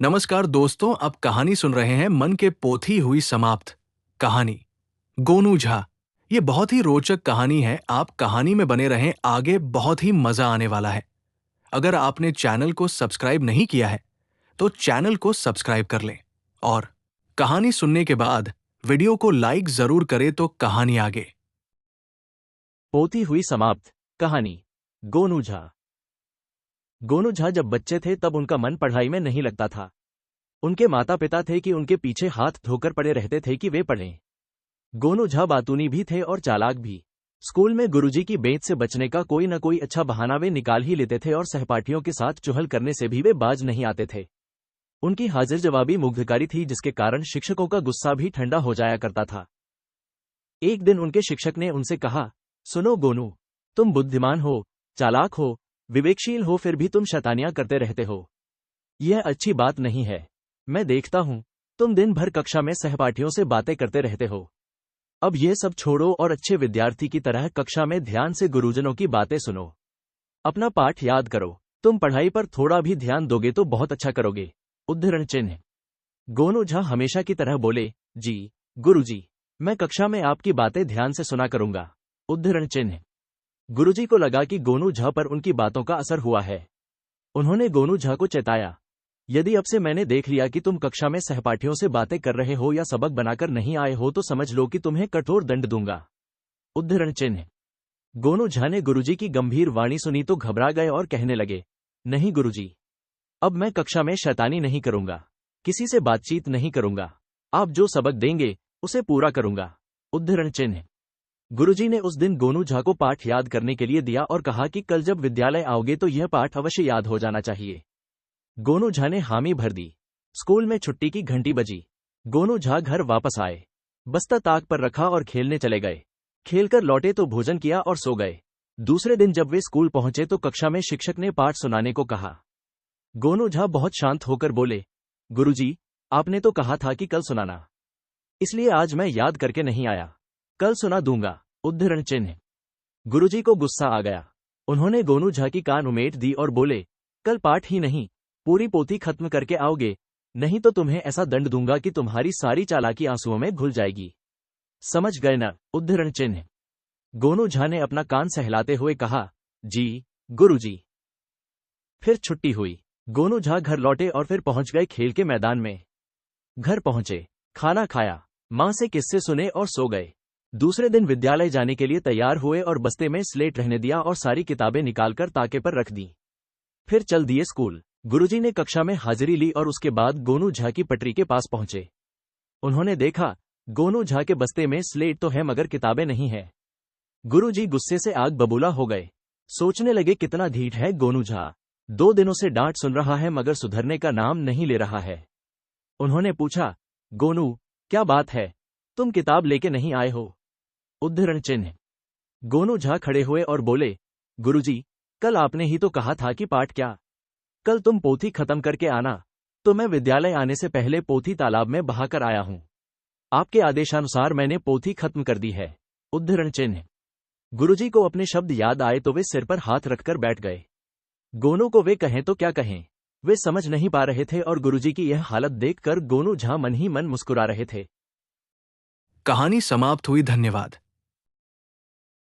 नमस्कार दोस्तों, आप कहानी सुन रहे हैं मन के पोथी हुई समाप्त कहानी गोनू झा। ये बहुत ही रोचक कहानी है। आप कहानी में बने रहें, आगे बहुत ही मजा आने वाला है। अगर आपने चैनल को सब्सक्राइब नहीं किया है तो चैनल को सब्सक्राइब कर लें और कहानी सुनने के बाद वीडियो को लाइक जरूर करें तो कहानी आगे। पोथी हुई समाप्त कहानी गोनू झा। गोनू झा जब बच्चे थे तब उनका मन पढ़ाई में नहीं लगता था। उनके माता पिता थे कि उनके पीछे हाथ धोकर पड़े रहते थे कि वे पढ़ें। गोनू झा बातूनी भी थे और चालाक भी। स्कूल में गुरुजी की बेंच से बचने का कोई न कोई अच्छा बहाना वे निकाल ही लेते थे और सहपाठियों के साथ चुहल करने से भी वे बाज नहीं आते थे। उनकी हाजिर जवाबी मुग्धकारी थी, जिसके कारण शिक्षकों का गुस्सा भी ठंडा हो जाया करता था। एक दिन उनके शिक्षक ने उनसे कहा, सुनो गोनू, तुम बुद्धिमान हो, चालाक हो, विवेकशील हो, फिर भी तुम शैतानियां करते रहते हो। यह अच्छी बात नहीं है। मैं देखता हूं तुम दिन भर कक्षा में सहपाठियों से बातें करते रहते हो। अब यह सब छोड़ो और अच्छे विद्यार्थी की तरह कक्षा में ध्यान से गुरुजनों की बातें सुनो। अपना पाठ याद करो। तुम पढ़ाई पर थोड़ा भी ध्यान दोगे तो बहुत अच्छा करोगे। उद्धरण चिन्ह। गोनू झा हमेशा की तरह बोले, जी गुरुजी, मैं कक्षा में आपकी बातें ध्यान से सुना करूंगा। उद्धरण चिन्ह। गुरुजी को लगा कि गोनू झा पर उनकी बातों का असर हुआ है। उन्होंने गोनू झा को चेताया, यदि अब से मैंने देख लिया कि तुम कक्षा में सहपाठियों से बातें कर रहे हो या सबक बनाकर नहीं आए हो तो समझ लो कि तुम्हें कठोर दंड दूंगा। उद्धरण चिन्ह। गोनू झा ने गुरुजी की गंभीर वाणी सुनी तो घबरा गए और कहने लगे, नहीं गुरुजी, अब मैं कक्षा में शैतानी नहीं करूंगा, किसी से बातचीत नहीं करूंगा, आप जो सबक देंगे उसे पूरा करूंगा। उद्धरण चिन्ह। गुरुजी ने उस दिन गोनू झा को पाठ याद करने के लिए दिया और कहा कि कल जब विद्यालय आओगे तो यह पाठ अवश्य याद हो जाना चाहिए। गोनू झा ने हामी भर दी। स्कूल में छुट्टी की घंटी बजी। गोनू झा घर वापस आए, बस्ता ताक पर रखा और खेलने चले गए। खेलकर लौटे तो भोजन किया और सो गए। दूसरे दिन जब वे स्कूल पहुंचे तो कक्षा में शिक्षक ने पाठ सुनाने को कहा। गोनू झा बहुत शांत होकर बोले, गुरुजी, आपने तो कहा था कि कल सुनाना, इसलिए आज मैं याद करके नहीं आया, कल सुना दूंगा। उद्धरण चिन्ह। गुरुजी को गुस्सा आ गया। उन्होंने गोनू झा की कान उमेट दी और बोले, कल पाठ ही नहीं, पूरी पोथी खत्म करके आओगे, नहीं तो तुम्हें ऐसा दंड दूंगा कि तुम्हारी सारी चालाकी आंसुओं में घुल जाएगी। समझ गए न? उद्धरण चिन्ह। गोनू झा ने अपना कान सहलाते हुए कहा, जी गुरुजी। फिर छुट्टी हुई। गोनू झा घर लौटे और फिर पहुंच गए खेल के मैदान में। घर पहुंचे, खाना खाया, मां से किस्से सुने और सो गए। दूसरे दिन विद्यालय जाने के लिए तैयार हुए और बस्ते में स्लेट रहने दिया और सारी किताबें निकालकर ताके पर रख दी। फिर चल दिए स्कूल। गुरुजी ने कक्षा में हाजिरी ली और उसके बाद गोनू झा की पटरी के पास पहुंचे। उन्होंने देखा, गोनू झा के बस्ते में स्लेट तो है मगर किताबें नहीं है। गुरुजी गुस्से से आग बबूला हो गए। सोचने लगे, कितना ढीठ है गोनू झा, 2 दिनों से डांट सुन रहा है मगर सुधरने का नाम नहीं ले रहा है। उन्होंने पूछा, गोनू, क्या बात है, तुम किताब लेके नहीं आए हो? उद्धरण चिन्ह। गोनू झा खड़े हुए और बोले, गुरुजी, कल आपने ही तो कहा था कि पाठ क्या, कल तुम पोथी खत्म करके आना, तो मैं विद्यालय आने से पहले पोथी तालाब में बहाकर आया हूं। आपके आदेशानुसार मैंने पोथी खत्म कर दी है। उद्धरण चिन्ह। गुरुजी को अपने शब्द याद आए तो वे सिर पर हाथ रखकर बैठ गए। गोनू को वे कहें तो क्या कहें, वे समझ नहीं पा रहे थे और गुरुजी की यह हालत देखकर गोनू झा मन ही मन मुस्कुरा रहे थे। कहानी समाप्त हुई। धन्यवाद।